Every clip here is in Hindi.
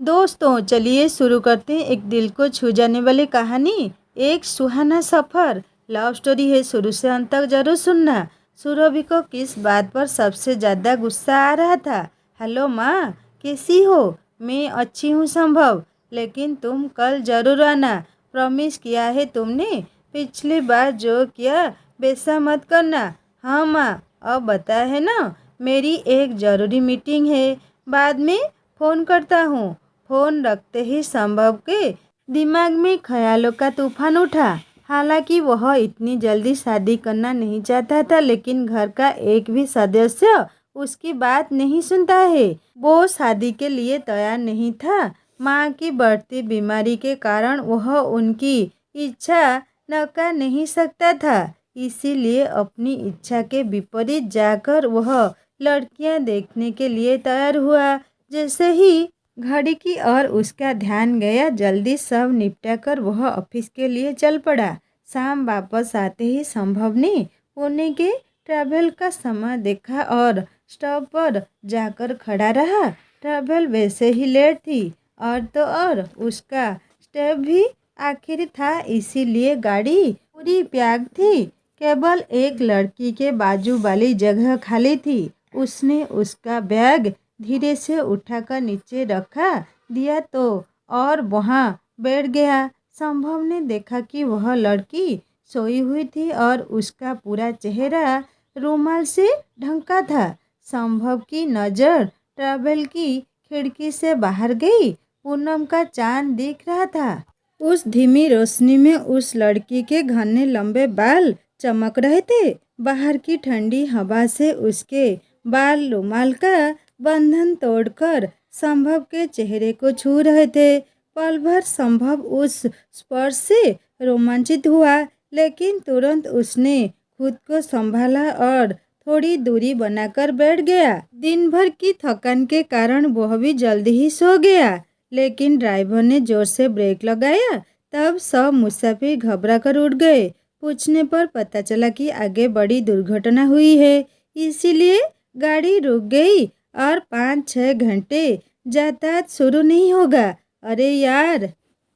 दोस्तों चलिए शुरू करते हैं एक दिल को छू जाने वाली कहानी। एक सुहाना सफ़र लव स्टोरी है। शुरू से अंत तक जरूर सुनना। सुरभि को किस बात पर सबसे ज़्यादा गुस्सा आ रहा था? हेलो माँ, कैसी हो? मैं अच्छी हूँ संभव, लेकिन तुम कल जरूर आना। प्रॉमिस किया है तुमने। पिछली बार जो किया वैसा मत करना। हाँ माँ, अब बता है ना, मेरी एक ज़रूरी मीटिंग है, बाद में फ़ोन करता हूँ। फ़ोन रखते ही संभव के दिमाग में ख्यालों का तूफान उठा। हालांकि वह इतनी जल्दी शादी करना नहीं चाहता था, लेकिन घर का एक भी सदस्य उसकी बात नहीं सुनता है। वो शादी के लिए तैयार नहीं था। माँ की बढ़ती बीमारी के कारण वह उनकी इच्छा नकार नहीं सकता था। इसीलिए अपनी इच्छा के विपरीत जाकर वह लड़कियां देखने के लिए तैयार हुआ। जैसे ही घड़ी की ओर उसका ध्यान गया, जल्दी सब निपटा कर वह ऑफिस के लिए चल पड़ा। शाम वापस आते ही संभव ने पुणे के ट्रैवल का समय देखा और स्टॉप पर जाकर खड़ा रहा। ट्रैवल वैसे ही लेट थी और तो और उसका स्टेप भी आखिर था, इसीलिए गाड़ी पूरी पैक थी। केवल एक लड़की के बाजू वाली जगह खाली थी। उसने उसका बैग धीरे से उठाकर नीचे रखा दिया तो और वहाँ बैठ गया। संभव ने देखा कि वह लड़की सोई हुई थी और उसका पूरा चेहरा रुमाल से ढका था। संभव की नज़र ट्रैवल की खिड़की से बाहर गई। पूनम का चांद दिख रहा था। उस धीमी रोशनी में उस लड़की के घने लंबे बाल चमक रहे थे। बाहर की ठंडी हवा से उसके बाल रुमाल का बंधन तोड़कर संभव के चेहरे को छू रहे थे। पल भर संभव उस स्पर्श से रोमांचित हुआ, लेकिन तुरंत उसने खुद को संभाला और थोड़ी दूरी बनाकर बैठ गया। दिन भर की थकान के कारण वह भी जल्दी ही सो गया, लेकिन ड्राइवर ने जोर से ब्रेक लगाया। तब सब मुसाफिर घबरा कर उठ गए। पूछने पर पता चला कि आगे बड़ी दुर्घटना हुई है, इसीलिए गाड़ी रुक गई और 5-6 घंटे यातायात शुरू नहीं होगा। अरे यार,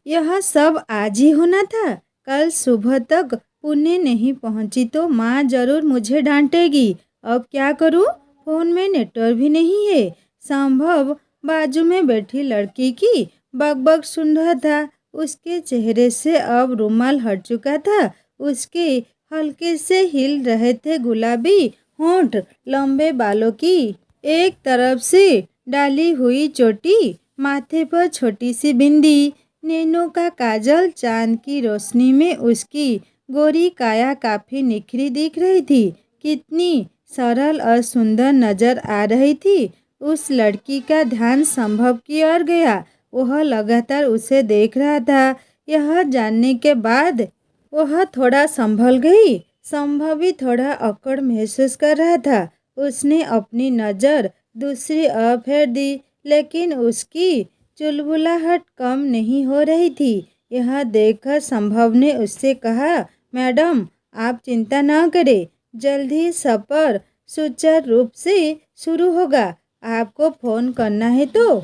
यह सब आज ही होना था। कल सुबह तक पुणे नहीं पहुंची तो माँ जरूर मुझे डांटेगी। अब क्या करूँ? फ़ोन में नेटवर्क भी नहीं है। संभव बाजू में बैठी लड़की की बकबक सुन रहा था। उसके चेहरे से अब रुमाल हट चुका था। उसके हल्के से हिल रहे थे गुलाबी होंठ। लंबे बालों की एक तरफ से डाली हुई चोटी, माथे पर छोटी सी बिंदी, नैनों का काजल। चांद की रोशनी में उसकी गोरी काया काफी निखरी दिख रही थी। कितनी सरल और सुंदर नजर आ रही थी। उस लड़की का ध्यान संभव की ओर गया। वह लगातार उसे देख रहा था। यह जानने के बाद वह थोड़ा संभल गई। संभव भी थोड़ा अकड़ महसूस कर रहा था। उसने अपनी नज़र दूसरी ओर फेर दी, लेकिन उसकी चुलबुलाहट कम नहीं हो रही थी। यह देखकर संभव ने उससे कहा, मैडम आप चिंता न करें, जल्द ही सफ़र सुचारू रूप से शुरू होगा। आपको फ़ोन करना है तो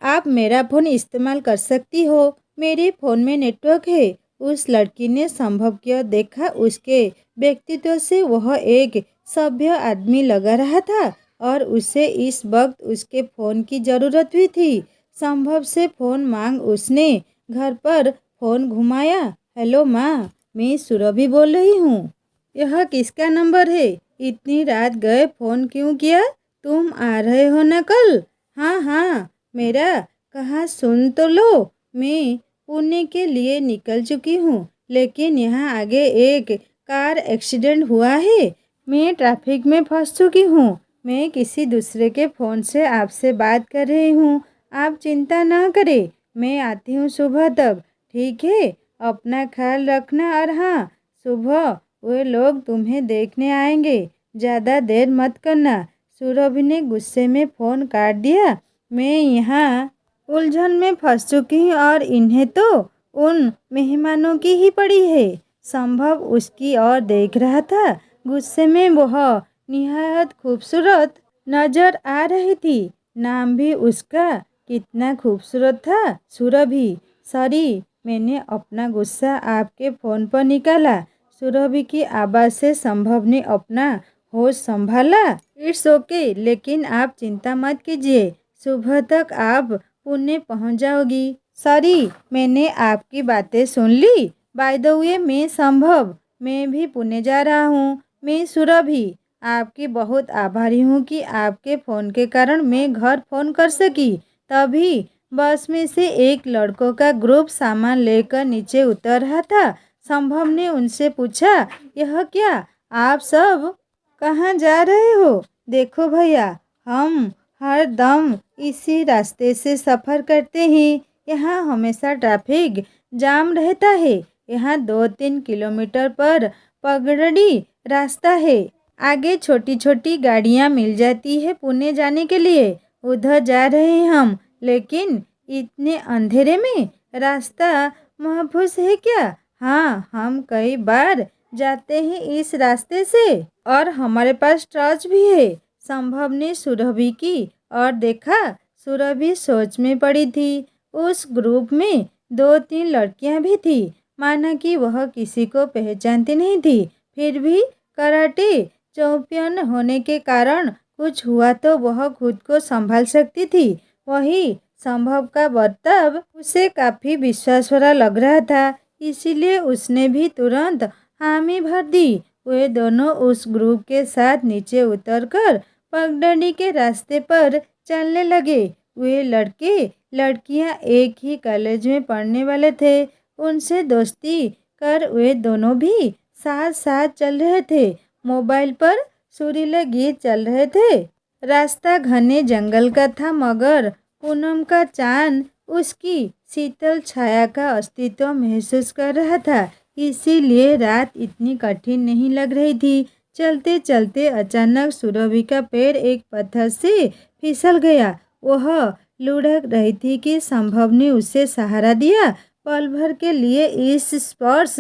आप मेरा फ़ोन इस्तेमाल कर सकती हो, मेरे फ़ोन में नेटवर्क है। उस लड़की ने संभव की ओर देखा। उसके व्यक्तित्व से वह एक सभ्य आदमी लगा रहा था और उसे इस वक्त उसके फ़ोन की ज़रूरत भी थी। संभव से फ़ोन मांग उसने घर पर फ़ोन घुमाया। हेलो माँ, मैं सुरभि बोल रही हूँ। यह किसका नंबर है? इतनी रात गए फ़ोन क्यों किया? तुम आ रहे हो ना कल? हाँ हाँ, मेरा कहाँ सुन तो लो। मैं पुणे के लिए निकल चुकी हूँ, लेकिन यहाँ आगे एक कार एक्सीडेंट हुआ है। मैं ट्रैफिक में फंस चुकी हूँ। मैं किसी दूसरे के फ़ोन से आपसे बात कर रही हूँ। आप चिंता ना करें, मैं आती हूँ सुबह तक, ठीक है? अपना ख्याल रखना और हाँ, सुबह वे लोग तुम्हें देखने आएंगे। ज़्यादा देर मत करना। सुरभि ने गुस्से में फ़ोन काट दिया। मैं यहाँ उलझन में फंस चुकी हूँ और इन्हें तो उन मेहमानों की ही पड़ी है। संभव उसकी ओर देख रहा था। गुस्से में वह निहायत खूबसूरत नजर आ रही थी। नाम भी उसका कितना खूबसूरत था सुरभि। सॉरी, मैंने अपना गुस्सा आपके फ़ोन पर निकाला। सुरभि की आवाज़ से संभव ने अपना होश संभाला। इट्स ओके, लेकिन आप चिंता मत कीजिए, सुबह तक आप पुणे पहुंच जाओगी। सॉरी, मैंने आपकी बातें सुन ली। बाय द वे, मैं संभव, मैं भी पुणे जा रहा हूँ। मैं सुरभि आपकी बहुत आभारी हूँ कि आपके फ़ोन के कारण मैं घर फ़ोन कर सकी। तभी बस में से एक लड़कों का ग्रुप सामान लेकर नीचे उतर रहा था। संभव ने उनसे पूछा, यह क्या, आप सब कहाँ जा रहे हो? देखो भैया, हम हर दम इसी रास्ते से सफ़र करते हैं। यहाँ हमेशा ट्रैफिक जाम रहता है। यहाँ 2-3 किलोमीटर पर पगडंडी रास्ता है। आगे छोटी छोटी गाड़ियाँ मिल जाती है पुणे जाने के लिए। उधर जा रहे हैं हम, लेकिन इतने अंधेरे में रास्ता महफूज है क्या? हाँ, हम कई बार जाते हैं इस रास्ते से और हमारे पास टॉर्च भी है। संभव ने सुरभि की और देखा। सुरभि सोच में पड़ी थी। उस ग्रुप में 2-3 लड़कियां भी थी। माना कि वह किसी को पहचानती नहीं थी, फिर भी कराटे चैंपियन होने के कारण कुछ हुआ तो वह खुद को संभाल सकती थी। वही संभव का बर्ताव उसे काफ़ी विश्वास भरा लग रहा था, इसीलिए उसने भी तुरंत हामी भर दी। वे दोनों उस ग्रुप के साथ नीचे उतरकर पगडंडी के रास्ते पर चलने लगे। वे लड़के लड़कियां एक ही कॉलेज में पढ़ने वाले थे। उनसे दोस्ती कर वे दोनों भी साथ साथ चल रहे थे। मोबाइल पर सुरीले गीत चल रहे थे। रास्ता घने जंगल का था, मगर पूनम का चांद उसकी शीतल छाया का अस्तित्व महसूस कर रहा था, इसीलिए रात इतनी कठिन नहीं लग रही थी। चलते चलते अचानक सुरभि का पैर एक पत्थर से फिसल गया। वह लुढ़क रही थी कि संभव ने उसे सहारा दिया। पल भर के लिए इस स्पर्श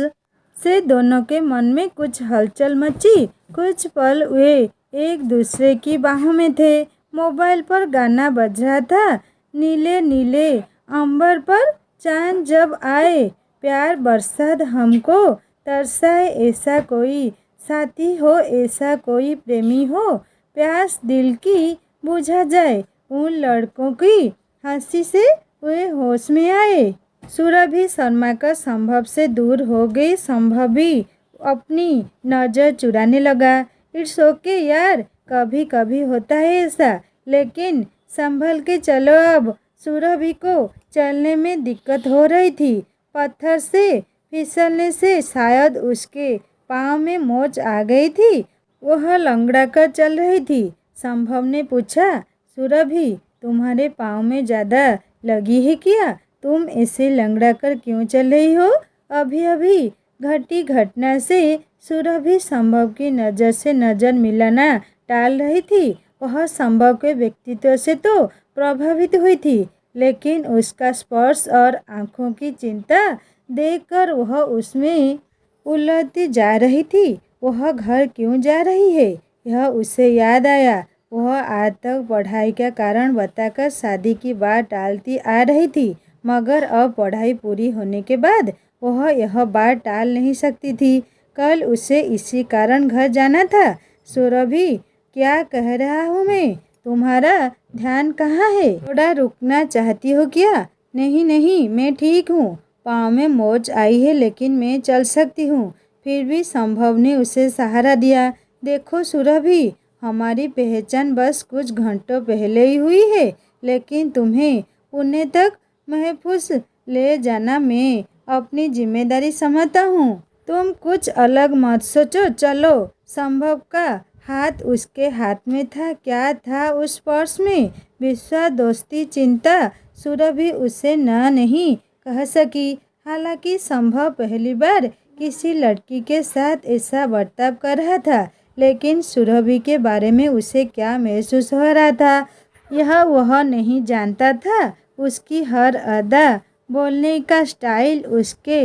से दोनों के मन में कुछ हलचल मची। कुछ पल वे एक दूसरे की बाहों में थे। मोबाइल पर गाना बज रहा था, नीले नीले अंबर पर चांद जब आए, प्यार बरसात हमको तरसाए, ऐसा कोई साथी हो, ऐसा कोई प्रेमी हो, प्यास दिल की बुझा जाए। उन लड़कों की हंसी से वे होश में आए। सुरभि शर्मा का संभव से दूर हो गई। संभव भी अपनी नज़र चुराने लगा। इट्स ओके यार, कभी कभी होता है ऐसा, लेकिन संभल के चलो अब। सुरभि को चलने में दिक्कत हो रही थी। पत्थर से फिसलने से शायद उसके पाँव में मोच आ गई थी। वह लंगड़ा कर चल रही थी। संभव ने पूछा, सुरभि, तुम्हारे पाँव में ज़्यादा लगी है क्या? तुम ऐसे लंगड़ा कर क्यों चल रही हो? अभी अभी घटी घटना से सुरभि संभव की नज़र से नज़र मिलाना टाल रही थी। वह संभव के व्यक्तित्व से तो प्रभावित हुई थी, लेकिन उसका स्पर्श और आंखों की चिंता देखकर वह उसमें उलझती जा रही थी। वह घर क्यों जा रही है, यह उसे याद आया। वह आज तक पढ़ाई का कारण बताकर शादी की बात टालती आ रही थी, मगर अब पढ़ाई पूरी होने के बाद वह यह बात टाल नहीं सकती थी। कल उसे इसी कारण घर जाना था। सुरभि, क्या कह रहा हूँ मैं? तुम्हारा ध्यान कहाँ है? थोड़ा रुकना चाहती हो क्या? नहीं नहीं, मैं ठीक हूँ। पाँव में मोच आई है, लेकिन मैं चल सकती हूँ। फिर भी संभव ने उसे सहारा दिया। देखो सुरभि, हमारी पहचान बस कुछ घंटों पहले ही हुई है, लेकिन तुम्हें पुणे तक महफूज ले जाना मैं अपनी जिम्मेदारी समझता हूँ। तुम कुछ अलग मत सोचो। चलो। संभव का हाथ उसके हाथ में था। क्या था उस पर्स में? विश्वास, दोस्ती, चिंता। सुरभि उसे न नहीं कह सकी। हालांकि संभव पहली बार किसी लड़की के साथ ऐसा बर्ताव कर रहा था, लेकिन सुरभि के बारे में उसे क्या महसूस हो रहा था, यह वह नहीं जानता था। उसकी हर अदा, बोलने का स्टाइल, उसके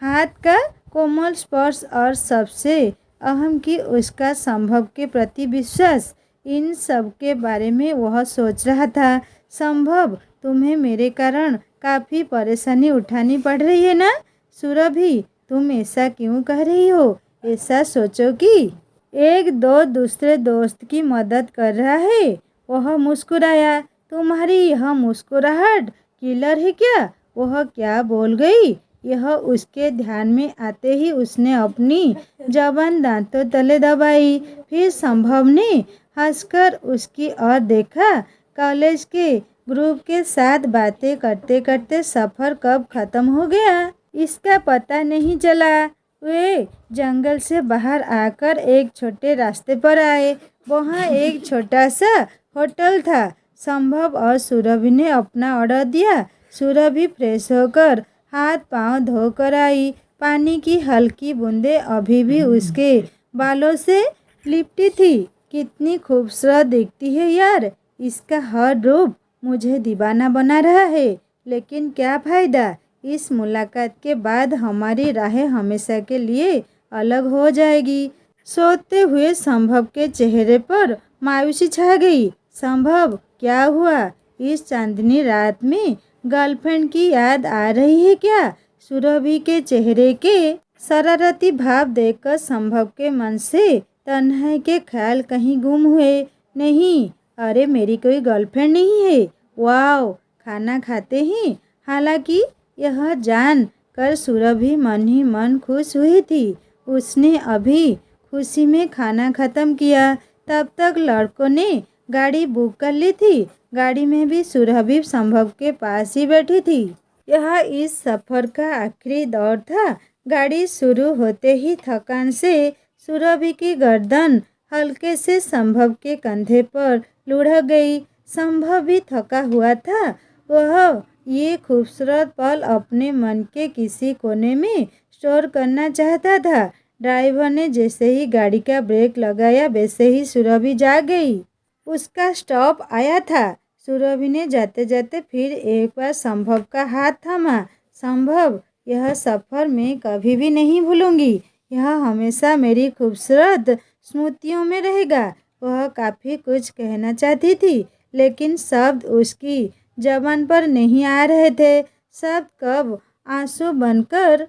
हाथ का कोमल स्पर्श और सबसे अहम कि उसका संभव के प्रति विश्वास, इन सब के बारे में वह सोच रहा था। संभव तुम्हें मेरे कारण काफ़ी परेशानी उठानी पड़ रही है ना। सुरभि, तुम ऐसा क्यों कह रही हो? ऐसा सोचो कि एक दो दूसरे दोस्त की मदद कर रहा है। वह मुस्कुराया। तुम्हारी यह मुस्कुराहट किलर है क्या? वह क्या बोल गई? यह उसके ध्यान में आते ही उसने अपनी जबान दांतों तले दबाई। फिर संभव ने हंसकर उसकी ओर देखा। कॉलेज के ग्रुप के साथ बातें करते करते सफ़र कब ख़त्म हो गया इसका पता नहीं चला। वे जंगल से बाहर आकर एक छोटे रास्ते पर आए। वहाँ एक छोटा सा होटल था। संभव और सुरभि ने अपना ऑर्डर दिया। सुरभि फ्रेश होकर हाथ पांव धोकर आई। पानी की हल्की बूंदें अभी भी उसके बालों से लिपटी थी। कितनी खूबसूरत दिखती है यार। इसका हर रूप मुझे दीवाना बना रहा है। लेकिन क्या फ़ायदा? इस मुलाकात के बाद हमारी राहें हमेशा के लिए अलग हो जाएगी। सोते हुए संभव के चेहरे पर मायूसी छा गई। संभव, क्या हुआ? इस चांदनी रात में गर्लफ्रेंड की याद आ रही है क्या? सुरभि के चेहरे के शरारती भाव देखकर संभव के मन से तन्हाई के ख्याल कहीं गुम हुए। नहीं, अरे मेरी कोई गर्लफ्रेंड नहीं है। वाओ, खाना खाते हैं। हालांकि यह जान कर सुरभि मन ही मन खुश हुई थी। उसने अभी खुशी में खाना ख़त्म किया। तब तक लड़कों ने गाड़ी बुक कर ली थी। गाड़ी में भी सुरभि संभव के पास ही बैठी थी। यह इस सफ़र का आखिरी दौर था। गाड़ी शुरू होते ही थकान से सुरभि की गर्दन हल्के से संभव के कंधे पर लुढ़क गई। संभव भी थका हुआ था। वह ये खूबसूरत पल अपने मन के किसी कोने में स्टोर करना चाहता था। ड्राइवर ने जैसे ही गाड़ी का ब्रेक लगाया वैसे ही सुरभि जाग गई। उसका स्टॉप आया था। सुरभि ने जाते जाते फिर एक बार संभव का हाथ थामा। संभव, यह सफ़र मैं कभी भी नहीं भूलूंगी। यह हमेशा मेरी खूबसूरत स्मृतियों में रहेगा। वह काफ़ी कुछ कहना चाहती थी, लेकिन शब्द उसकी जबान पर नहीं आ रहे थे। शब्द कब आंसू बनकर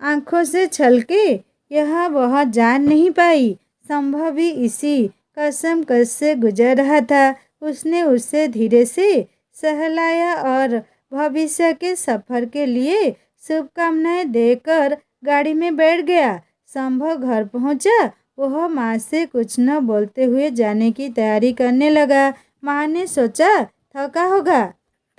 आंखों से छलके यह वह जान नहीं पाई। संभव भी इसी कसमकश से गुजर रहा था। उसने उसे धीरे से सहलाया और भविष्य के सफ़र के लिए शुभकामनाएं देकर गाड़ी में बैठ गया। संभव घर पहुंचा। वह माँ से कुछ न बोलते हुए जाने की तैयारी करने लगा। माँ ने सोचा थका होगा।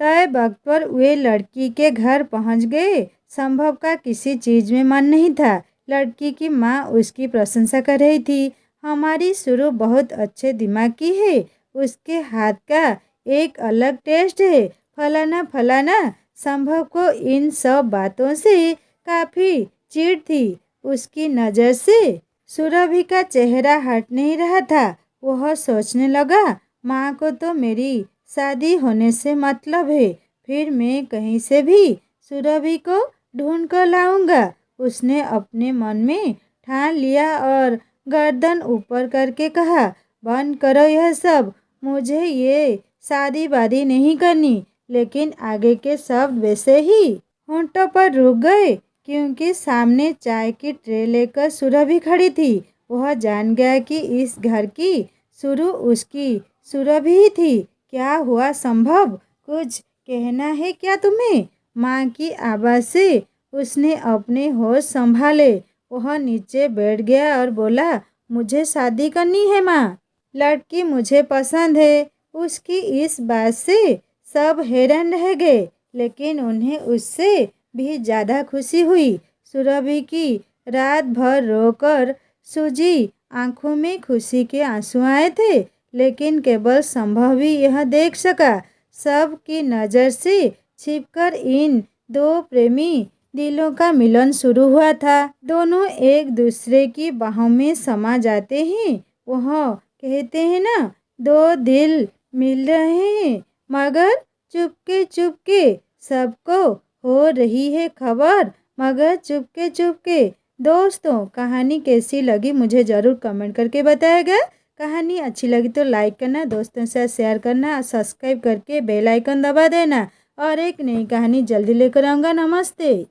तय वक्त पर वे लड़की के घर पहुंच गए। संभव का किसी चीज़ में मन नहीं था। लड़की की माँ उसकी प्रशंसा कर रही थी। हमारी सुरु बहुत अच्छे दिमाग की है। उसके हाथ का एक अलग टेस्ट है। फलाना फलाना। संभव को इन सब बातों से काफ़ी चिढ़ थी। उसकी नज़र से सुरभि का चेहरा हट नहीं रहा था। वह सोचने लगा, माँ को तो मेरी शादी होने से मतलब है। फिर मैं कहीं से भी सुरभि को ढूंढ कर लाऊंगा। उसने अपने मन में ठान लिया और गर्दन ऊपर करके कहा, बंद करो यह सब। मुझे ये शादी वादी नहीं करनी। लेकिन आगे के शब्द वैसे ही होंठों पर रुक गए, क्योंकि सामने चाय की ट्रे लेकर सुरभि खड़ी थी। वह जान गया कि इस घर की सुरु उसकी सुरभि ही थी। क्या हुआ संभव? कुछ कहना है क्या तुम्हें? माँ की आवाज़ से उसने अपने होश संभाले। वह नीचे बैठ गया और बोला, मुझे शादी करनी है माँ। लड़की मुझे पसंद है। उसकी इस बात से सब हैरान रह गए, लेकिन उन्हें उससे भी ज़्यादा खुशी हुई। सुरभि की रात भर रोकर सूजी आंखों में खुशी के आंसू आए थे, लेकिन केवल संभव ही यह देख सका। सब की नज़र से छिपकर इन दो प्रेमी दिलों का मिलन शुरू हुआ था। दोनों एक दूसरे की बाहों में समा जाते हैं। वह कहते हैं ना, दो दिल मिल रहे हैं मगर चुपके चुपके। सबको हो रही है खबर मगर चुपके चुपके। दोस्तों, कहानी कैसी लगी मुझे ज़रूर कमेंट करके बताइएगा। कहानी अच्छी लगी तो लाइक करना, दोस्तों के साथ शेयर करना और सब्सक्राइब करके बेल आइकन दबा देना। और एक नई कहानी जल्दी लेकर आऊँगा। नमस्ते।